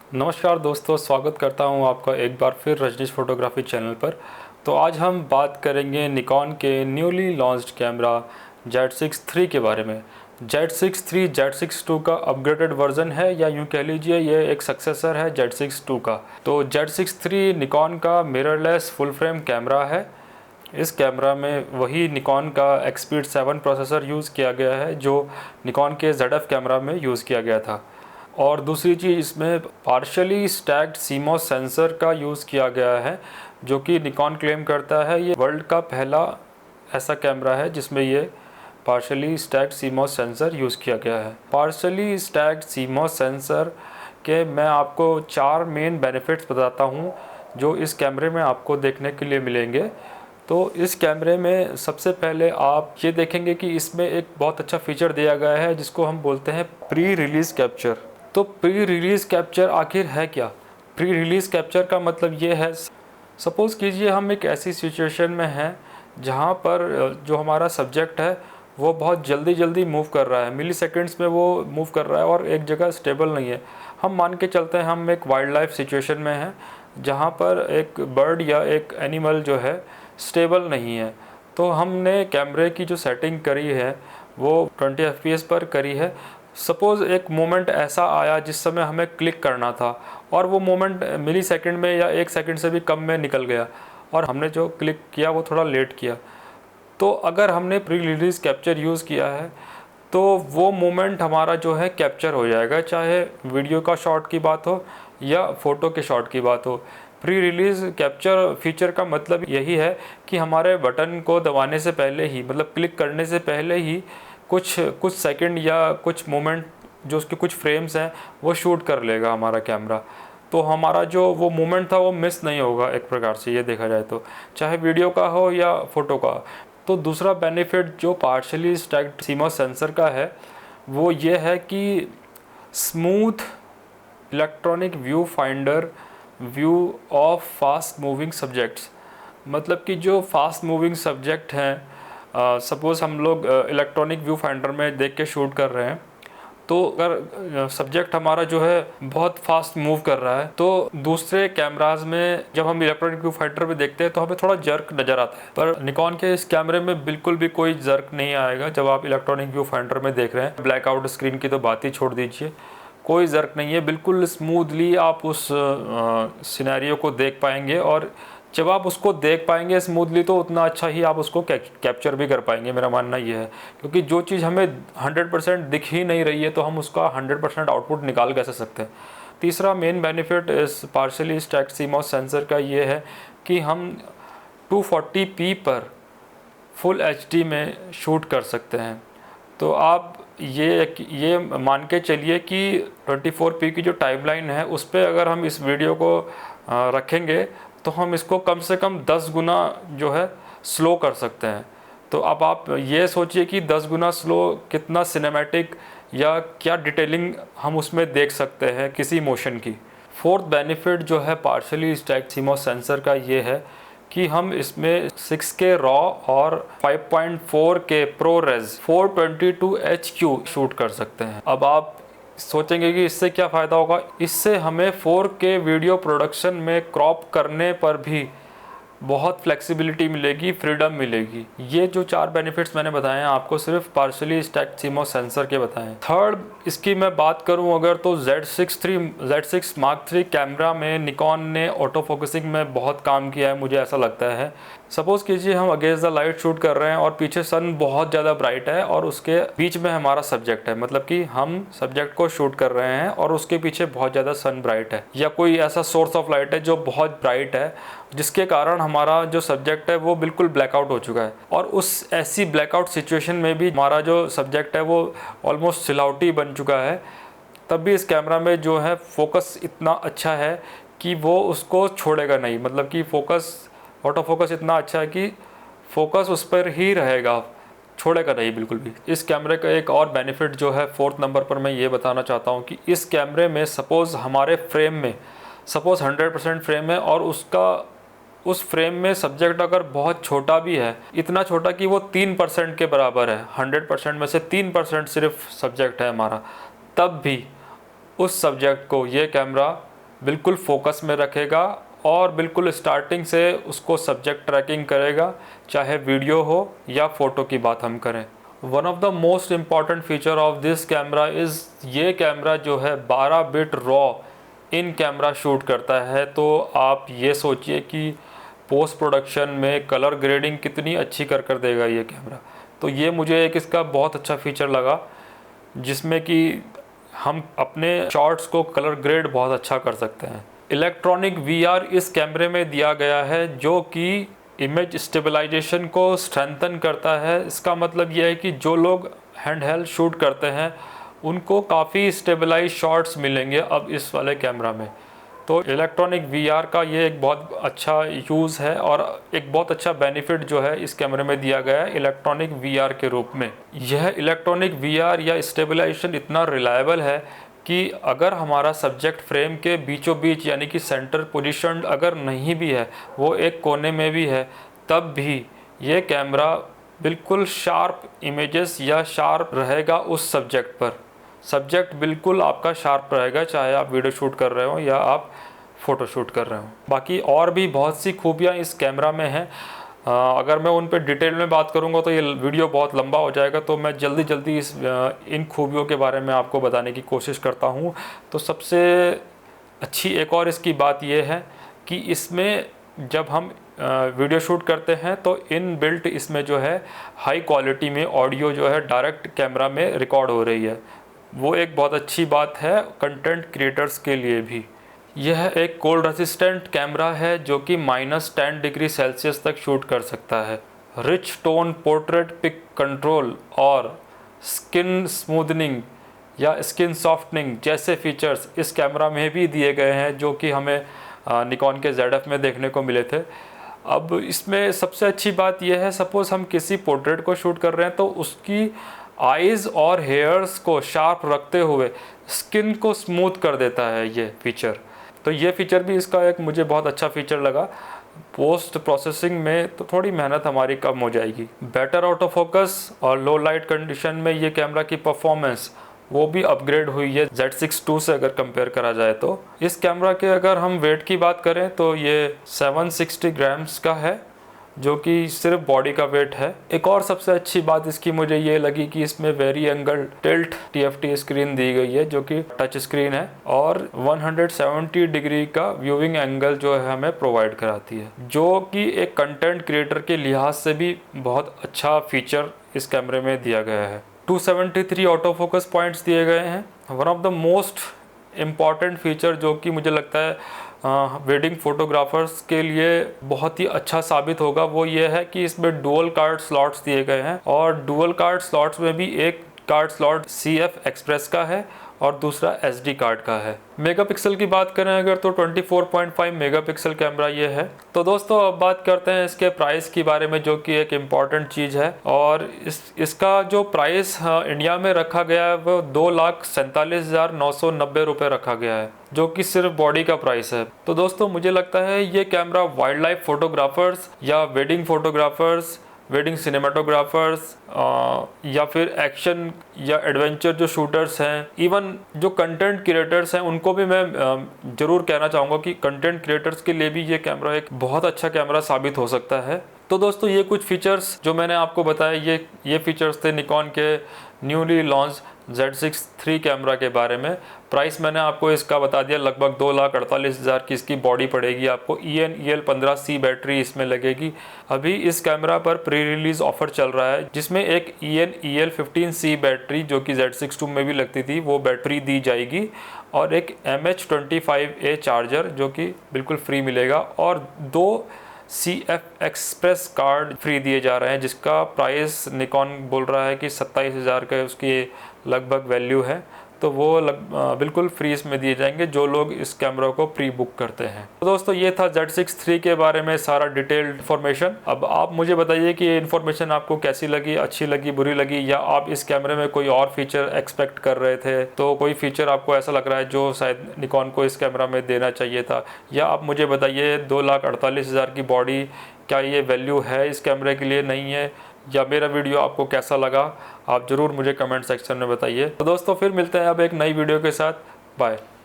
नमस्कार दोस्तों, स्वागत करता हूं आपका एक बार फिर रजनीश फोटोग्राफी चैनल पर। तो आज हम बात करेंगे निकॉन के newly launched camera Z6 III के बारे में। Z6 III Z6 II का अपग्रेडेड वर्जन है, या यूं कह लीजिए ये एक सक्सेसर है Z6 II का। तो Z6 III निकॉन का मिररलेस फुल फ्रेम कैमरा है। इस कैमरा में वही निकॉन का एक्सपीड 7 प्रोसेसर यूज़ किया गया है जो निकॉन के ZF कैमरा में यूज़ किया गया था। और दूसरी चीज़, इसमें पार्शली स्टैक्ड CMOS सेंसर का यूज़ किया गया है, जो कि निकॉन क्लेम करता है ये वर्ल्ड का पहला ऐसा कैमरा है जिसमें ये partially stacked CMOS sensor use किया गया है। पार्शली स्टैक्ड CMOS सेंसर के मैं आपको 4 मेन बेनिफिट्स बताता हूँ जो इस कैमरे में आपको देखने के लिए मिलेंगे। तो इस कैमरे में सबसे पहले आप ये देखेंगे कि इसमें एक बहुत अच्छा फीचर दिया गया है जिसको हम बोलते हैं प्री रिलीज़ कैप्चर। तो प्री रिलीज़ कैप्चर आखिर है क्या? प्री रिलीज़ कैप्चर का मतलब ये है, सपोज़ कीजिए हम एक ऐसी सिचुएशन में हैं जहाँ पर जो हमारा सब्जेक्ट है वो बहुत जल्दी मूव कर रहा है, मिली सेकेंड्स में वो मूव कर रहा है और एक जगह स्टेबल नहीं है। हम मान के चलते हैं हम एक वाइल्ड लाइफ सिचुएशन में हैं जहाँ पर एक बर्ड या एक एनिमल जो है स्टेबल नहीं है। तो हमने कैमरे की जो सेटिंग करी है वो 20 FPS पर करी है। सपोज़ एक मोमेंट ऐसा आया जिस समय हमें क्लिक करना था और वो मोमेंट मिली सेकेंड में या 1 सेकेंड से भी कम में निकल गया और हमने जो क्लिक किया वो थोड़ा लेट किया। तो अगर हमने प्री रिलीज़ कैप्चर यूज़ किया है तो वो मोमेंट हमारा जो है कैप्चर हो जाएगा, चाहे वीडियो का शॉट की बात हो या फ़ोटो के शॉट की बात हो। प्री रिलीज़ कैप्चर फीचर का मतलब यही है कि हमारे बटन को दबाने से पहले ही, मतलब क्लिक करने से पहले ही कुछ सेकंड या कुछ मोमेंट जो उसके कुछ फ्रेम्स हैं वो शूट कर लेगा हमारा कैमरा। तो हमारा जो वो मोमेंट था वो मिस नहीं होगा एक प्रकार से, ये देखा जाए तो, चाहे वीडियो का हो या फ़ोटो का। तो दूसरा बेनिफिट जो पार्शली स्टैक्ड CMOS सेंसर का है वो ये है कि smooth electronic view finder view of fast moving subjects. मतलब कि जो फास्ट मूविंग सब्जेक्ट हैं, सपोज़ हम लोग इलेक्ट्रॉनिक व्यू फाइंडर में देख के शूट कर रहे हैं, तो अगर सब्जेक्ट हमारा जो है बहुत फास्ट मूव कर रहा है तो दूसरे कैमराज में जब हम इलेक्ट्रॉनिक व्यू फाइंडर में देखते हैं तो हमें थोड़ा जर्क नज़र आता है, पर निकॉन के इस कैमरे में बिल्कुल भी कोई जर्क नहीं आएगा जब आप इलेक्ट्रॉनिक व्यू फाइंडर में देख रहे हैं। ब्लैकआउट स्क्रीन की तो बात ही छोड़ दीजिए, कोई जर्क नहीं है, बिल्कुल स्मूथली आप उस सिनेरियो को देख पाएंगे। और जब आप उसको देख पाएंगे स्मूथली तो उतना अच्छा ही आप उसको कैप्चर भी कर पाएंगे, मेरा मानना ये है। क्योंकि जो चीज़ हमें 100% दिख ही नहीं रही है तो हम उसका 100% आउटपुट निकाल कैसे सकते हैं। तीसरा मेन बेनिफिट इस पार्शली स्टैक्ड CMOS सेंसर का ये है कि हम 240p पर फुल HD में शूट कर सकते हैं। तो आप ये मान के चलिए कि 24p की जो टाइमलाइन है उस पर अगर हम इस वीडियो को रखेंगे तो हम इसको कम से कम 10 गुना जो है स्लो कर सकते हैं। तो अब आप ये सोचिए कि 10 गुना स्लो कितना सिनेमैटिक या क्या डिटेलिंग हम उसमें देख सकते हैं किसी मोशन की। फोर्थ बेनिफिट जो है पार्शली स्टैक्ड CMOS सेंसर का ये है कि हम इसमें 6K रॉ और 5.4K ProRes 422HQ शूट कर सकते हैं। अब आप सोचेंगे कि इससे क्या फ़ायदा होगा। इससे हमें 4K वीडियो प्रोडक्शन में क्रॉप करने पर भी बहुत फ्लेक्सिबिलिटी मिलेगी, फ्रीडम मिलेगी। ये जो 4 बेनिफिट्स मैंने बताए हैं आपको सिर्फ पार्शली स्टैक्ड CMOS सेंसर के बताएं। थर्ड इसकी मैं बात करूं अगर तो Z6 Mark III कैमरा में निकॉन ने ऑटो फोकसिंग में बहुत काम किया है, मुझे ऐसा लगता है। सपोज़ कीजिए हम अगेंस्ट द लाइट शूट कर रहे हैं और पीछे सन बहुत ज़्यादा ब्राइट है और उसके बीच में हमारा सब्जेक्ट है, मतलब कि हम सब्जेक्ट को शूट कर रहे हैं और उसके पीछे बहुत ज़्यादा सन ब्राइट है, या कोई ऐसा सोर्स ऑफ लाइट है जो बहुत ब्राइट है जिसके कारण हमारा जो सब्जेक्ट है वो बिल्कुल ब्लैकआउट हो चुका है। और उस ऐसी ब्लैकआउट सिचुएशन में भी हमारा जो सब्जेक्ट है वो ऑलमोस्ट सिलौटी बन चुका है, तब भी इस कैमरा में जो है फोकस इतना अच्छा है कि वो उसको छोड़ेगा नहीं। मतलब कि ऑटो फोकस इतना अच्छा है कि फोकस उस पर ही रहेगा, छोड़ेगा नहीं बिल्कुल भी। इस कैमरे का एक और बेनिफिट जो है 4th नंबर पर मैं ये बताना चाहता हूँ कि इस कैमरे में सपोज़ हमारे फ्रेम में 100% फ्रेम है और उस फ्रेम में सब्जेक्ट अगर बहुत छोटा भी है, इतना छोटा कि वो 3% के बराबर है, 100% में से 3% सिर्फ सब्जेक्ट है हमारा, तब भी उस सब्जेक्ट को ये कैमरा बिल्कुल फोकस में रखेगा और बिल्कुल स्टार्टिंग से उसको सब्जेक्ट ट्रैकिंग करेगा, चाहे वीडियो हो या फ़ोटो की बात हम करें। One of the most important feature of this camera is, ये कैमरा जो है 12 bit raw in camera shoot करता है। तो आप ये सोचिए कि पोस्ट प्रोडक्शन में कलर ग्रेडिंग कितनी अच्छी कर देगा ये कैमरा। तो ये मुझे एक इसका बहुत अच्छा फीचर लगा, जिसमें कि हम अपने शॉट्स को कलर ग्रेड बहुत अच्छा कर सकते हैं। इलेक्ट्रॉनिक वीआर इस कैमरे में दिया गया है, जो कि इमेज स्टेबलाइजेशन को स्ट्रेंथन करता है। इसका मतलब यह है कि जो लोग हैंड हेल्ड शूट करते हैं उनको काफ़ी स्टेबलाइज शॉट्स मिलेंगे अब इस वाले कैमरा में। तो इलेक्ट्रॉनिक वीआर का ये एक बहुत अच्छा यूज़ है और एक बहुत अच्छा बेनिफिट जो है इस कैमरे में दिया गया है इलेक्ट्रॉनिक वीआर के रूप में। यह इलेक्ट्रॉनिक वीआर या स्टेबलाइजेशन इतना रिलायबल है कि अगर हमारा सब्जेक्ट फ्रेम के बीचों बीच यानी कि सेंटर पोजीशन अगर नहीं भी है, वो एक कोने में भी है, तब भी ये कैमरा बिल्कुल शार्प इमेजेस या शार्प रहेगा उस सब्जेक्ट पर। सब्जेक्ट बिल्कुल आपका शार्प रहेगा, चाहे आप वीडियो शूट कर रहे हो या आप फ़ोटो शूट कर रहे हो। बाकी और भी बहुत सी खूबियाँ इस कैमरा में हैं। अगर मैं उन पे डिटेल में बात करूँगा तो ये वीडियो बहुत लंबा हो जाएगा, तो मैं जल्दी इन खूबियों के बारे में आपको बताने की कोशिश करता हूँ। तो सबसे अच्छी एक और इसकी बात ये है कि इसमें जब हम वीडियो शूट करते हैं तो इन बिल्ट इसमें जो है हाई क्वालिटी में ऑडियो जो है डायरेक्ट कैमरा में रिकॉर्ड हो रही है। वो एक बहुत अच्छी बात है कंटेंट क्रिएटर्स के लिए भी। यह एक कोल्ड रेसिस्टेंट कैमरा है जो कि -10 डिग्री सेल्सियस तक शूट कर सकता है। Rich tone portrait pick control और स्किन स्मूथनिंग या स्किन सॉफ्टनिंग जैसे फीचर्स इस कैमरा में भी दिए गए हैं, जो कि हमें निकॉन के ZF में देखने को मिले थे। अब इसमें सबसे अच्छी बात यह है, सपोज़ हम किसी पोर्ट्रेट को शूट कर रहे हैं तो उसकी आइज़ और हेयर्स को शार्प रखते हुए स्किन को स्मूथ कर देता है ये फीचर। तो ये फीचर भी इसका एक मुझे बहुत अच्छा फीचर लगा। पोस्ट प्रोसेसिंग में तो थोड़ी मेहनत हमारी कम हो जाएगी। बेटर ऑटो फोकस और लो लाइट कंडीशन में ये कैमरा की परफॉर्मेंस वो भी अपग्रेड हुई है Z6 II से अगर कंपेयर करा जाए तो। इस कैमरा के अगर हम वेट की बात करें तो ये 760 ग्राम्स का है, जो कि सिर्फ बॉडी का वेट है। एक और सबसे अच्छी बात इसकी मुझे ये लगी कि इसमें very angle tilt TFT screen दी गई है, जो कि टच स्क्रीन है और 170 डिग्री का व्यूइंग एंगल जो है हमें प्रोवाइड कराती है, जो कि एक कंटेंट क्रिएटर के लिहाज से भी बहुत अच्छा फीचर इस कैमरे में दिया गया है। 273 ऑटो फोकस पॉइंट्स दिए गए हैं। One of the most important feature जो कि मुझे लगता है वेडिंग फोटोग्राफर्स के लिए बहुत ही अच्छा साबित होगा, वो ये है कि इसमें डुअल कार्ड स्लॉट्स दिए गए हैं और डुअल कार्ड स्लॉट्स में भी एक कार्ड स्लॉट CF एक्सप्रेस का है और दूसरा SD कार्ड का है। मेगापिक्सल की बात करें अगर तो 24.5 मेगापिक्सल कैमरा ये है। तो दोस्तों अब बात करते हैं इसके प्राइस के बारे में, जो कि एक इम्पॉर्टेंट चीज़ है। और इसका जो प्राइस इंडिया में रखा गया है वो 2,47,990 रुपये रखा गया है, जो कि सिर्फ बॉडी का प्राइस है। तो दोस्तों मुझे लगता है ये कैमरा वाइल्ड लाइफ फोटोग्राफर्स या वेडिंग फोटोग्राफर्स, वेडिंग सिनेमाटोग्राफर्स या फिर एक्शन या एडवेंचर जो शूटर्स हैं, इवन जो कंटेंट क्रिएटर्स हैं, उनको भी मैं ज़रूर कहना चाहूँगा कि कंटेंट क्रिएटर्स के लिए भी ये कैमरा एक बहुत अच्छा कैमरा साबित हो सकता है। तो दोस्तों ये कुछ फीचर्स जो मैंने आपको बताया, ये फीचर्स थे निकॉन के newly launch Z6 III camera के बारे में। प्राइस मैंने आपको इसका बता दिया, लगभग 2,48,000 की इसकी बॉडी पड़ेगी आपको। EN-EL15C बैटरी इसमें लगेगी। अभी इस कैमरा पर प्री रिलीज़ ऑफर चल रहा है, जिसमें एक EN-EL15C बैटरी जो कि Z6 II में भी लगती थी वो बैटरी दी जाएगी और एक MH25A चार्जर जो कि बिल्कुल फ्री मिलेगा और 2 CF एक्सप्रेस कार्ड फ्री दिए जा रहे हैं, जिसका प्राइस निकॉन बोल रहा है कि 27,000 का उसकी लगभग वैल्यू है। तो वो बिल्कुल फ्री इसमें दिए जाएंगे जो लोग इस कैमरा को प्री बुक करते हैं। तो दोस्तों ये था Z6 III के बारे में सारा डिटेल्ड इन्फॉर्मेशन। अब आप मुझे बताइए कि ये इन्फॉर्मेशन आपको कैसी लगी, अच्छी लगी, बुरी लगी, या आप इस कैमरे में कोई और फीचर एक्सपेक्ट कर रहे थे। तो कोई फीचर आपको ऐसा लग रहा है जो शायद निकॉन को इस कैमरा में देना चाहिए था, या आप मुझे बताइए 2,48,000 की बॉडी क्या ये वैल्यू है इस कैमरे के लिए, नहीं है, या मेरा वीडियो आपको कैसा लगा आप ज़रूर मुझे कमेंट सेक्शन में बताइए। तो दोस्तों फिर मिलते हैं अब एक नई वीडियो के साथ। बाय।